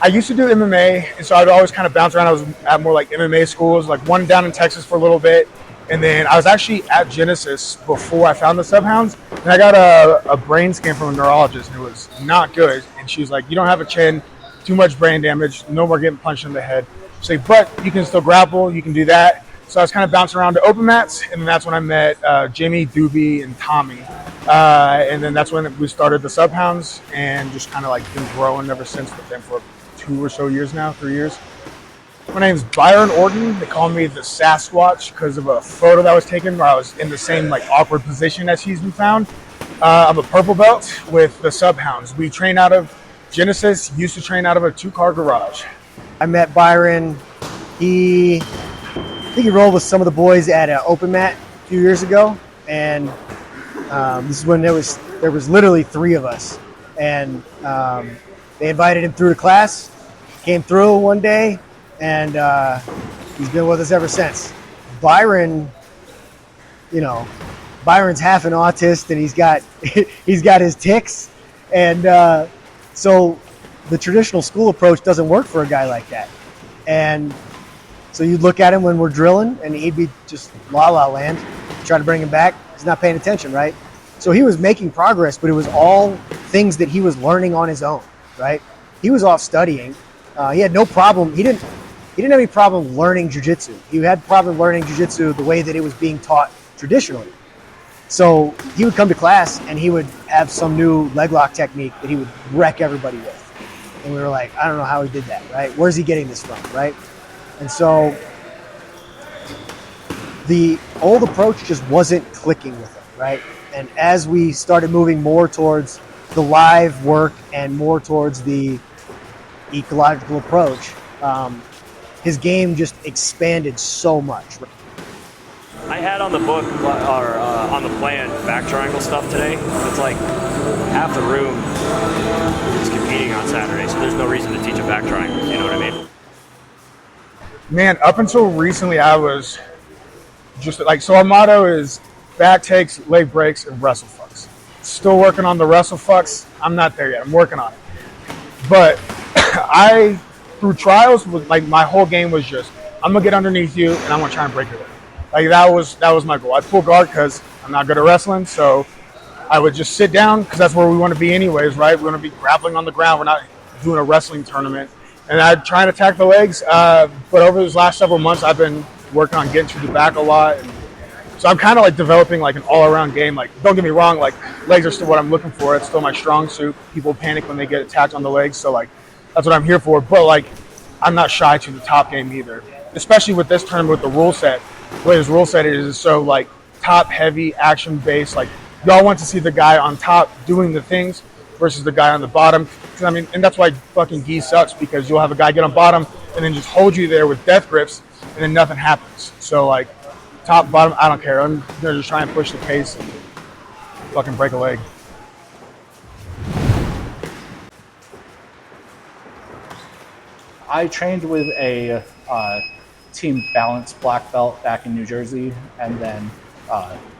I used to do MMA, and so I'd always kind of bounce around. I was at more like MMA schools, like one down in Texas for a little bit, and then I was actually at Genesis before I found the SubHounds, and I got a brain scan from a neurologist, and it was not good. And she was like, "You don't have a chin, too much brain damage, no more getting punched in the head." She's like, "But you can still grapple, you can do that." So I was kind of bouncing around to open mats, and then that's when I met Jimmy, Doobie, and Tommy. And then that's when we started the SubHounds, and just kind of like been growing ever since with them for 2 or so years now, 3 years. My name's Byron Orton. They call me the Sasquatch because of a photo that was taken where I was in the same like awkward position as he's been found. I'm a purple belt with the SubHounds. We train out of Genesis, used to train out of a 2-car garage. I met Byron. I think he rolled with some of the boys at an open mat a few years ago, and this is when there was literally 3 of us, and they invited him through the class. Came through one day, and he's been with us ever since. Byron, Byron's half an autist, and he's got his tics, and so the traditional school approach doesn't work for a guy like that. And so you'd look at him when we're drilling, and he'd be just la-la land. Try to bring him back. He's not paying attention, right? So he was making progress, but it was all things that he was learning on his own, right? He was off studying. He had no problem. He didn't have any problem learning jiu-jitsu. He had problem learning jiu-jitsu the way that it was being taught traditionally. So he would come to class, and he would have some new leg lock technique that he would wreck everybody with. And we were like, I don't know how he did that, right? Where's he getting this from, right? And so the old approach just wasn't clicking with him, right? And as we started moving more towards the live work and more towards the ecological approach, his game just expanded so much. I had on the book or on the plan back triangle stuff today. It's like half the room is competing on Saturday, so there's no reason to teach a back triangle. You know what I mean? Man, up until recently, I was just like, so our motto is back takes, leg breaks, and wrestle fucks. Still working on the wrestle fucks. I'm not there yet. I'm working on it. But through trials, like my whole game was just, I'm gonna get underneath you and I'm gonna try and break your leg. Like that was my goal. I pull guard because I'm not good at wrestling, so I would just sit down because that's where we want to be anyways, right? We want to be grappling on the ground. We're not doing a wrestling tournament. And I'd try and attack the legs, but over these last several months, I've been working on getting to the back a lot. And so I'm kind of like developing like an all-around game. Like, don't get me wrong, like legs are still what I'm looking for. It's still my strong suit. People panic when they get attacked on the legs, so like that's what I'm here for. But like, I'm not shy to the top game either, especially with this tournament with the rule set. The way this rule set is so like top heavy, action based. Like y'all want to see the guy on top doing the things versus the guy on the bottom. I mean, and that's why fucking gi sucks, because you'll have a guy get on bottom and then just hold you there with death grips and then nothing happens. So like top, bottom, I don't care. I'm gonna just try and push the pace and fucking break a leg. I trained with a team balance black belt back in New Jersey, and then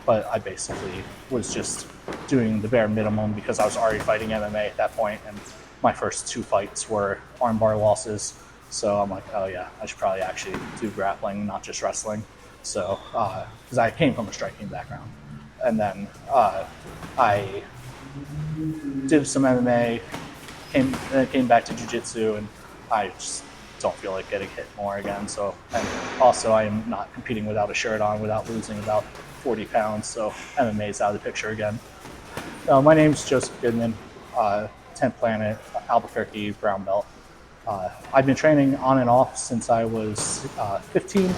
but I basically was just doing the bare minimum because I was already fighting MMA at that point, and my first 2 fights were armbar losses. So I'm like, oh yeah, I should probably actually do grappling, not just wrestling. So because I came from a striking background, and then I did some MMA, came back to jiu-jitsu, and I just don't feel like getting hit more again. So, and also I am not competing without a shirt on, without losing about 40 pounds. So MMA is out of the picture again. My name's Joseph Goodman, 10th Planet, Albuquerque, brown belt. I've been training on and off since I was 15.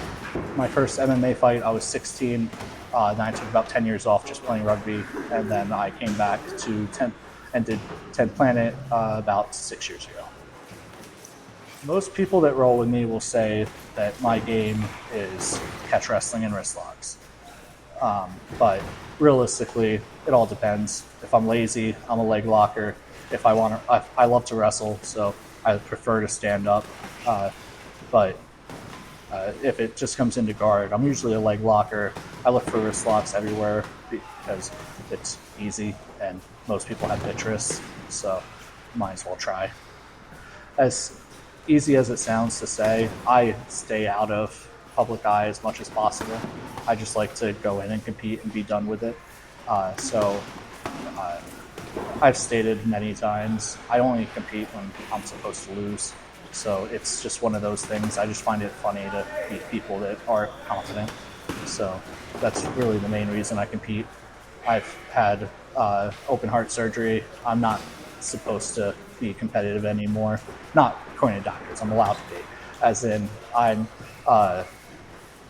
My first MMA fight, I was 16. Then I took about 10 years off just playing rugby. And then I came back to 10th and did 10th Planet about 6 years ago. Most people that roll with me will say that my game is catch wrestling and wrist locks. But realistically, it all depends. If I'm lazy, I'm a leg locker. If I want to, I love to wrestle, so I prefer to stand up. But if it just comes into guard, I'm usually a leg locker. I look for wrist locks everywhere because it's easy and most people have pitch wrists, so might as well try. As easy as it sounds to say, I stay out of public eye as much as possible. I just like to go in and compete and be done with it. So I've stated many times, I only compete when I'm supposed to lose. So it's just one of those things. I just find it funny to beat people that are confident. So that's really the main reason I compete. I've had open heart surgery. I'm not supposed to be competitive anymore. Not according to doctors, I'm allowed to be. As in, I'm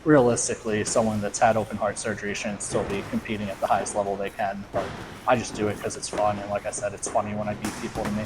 realistically, someone that's had open heart surgery shouldn't still be competing at the highest level they can. But I just do it because it's fun. And like I said, it's funny when I beat people to me.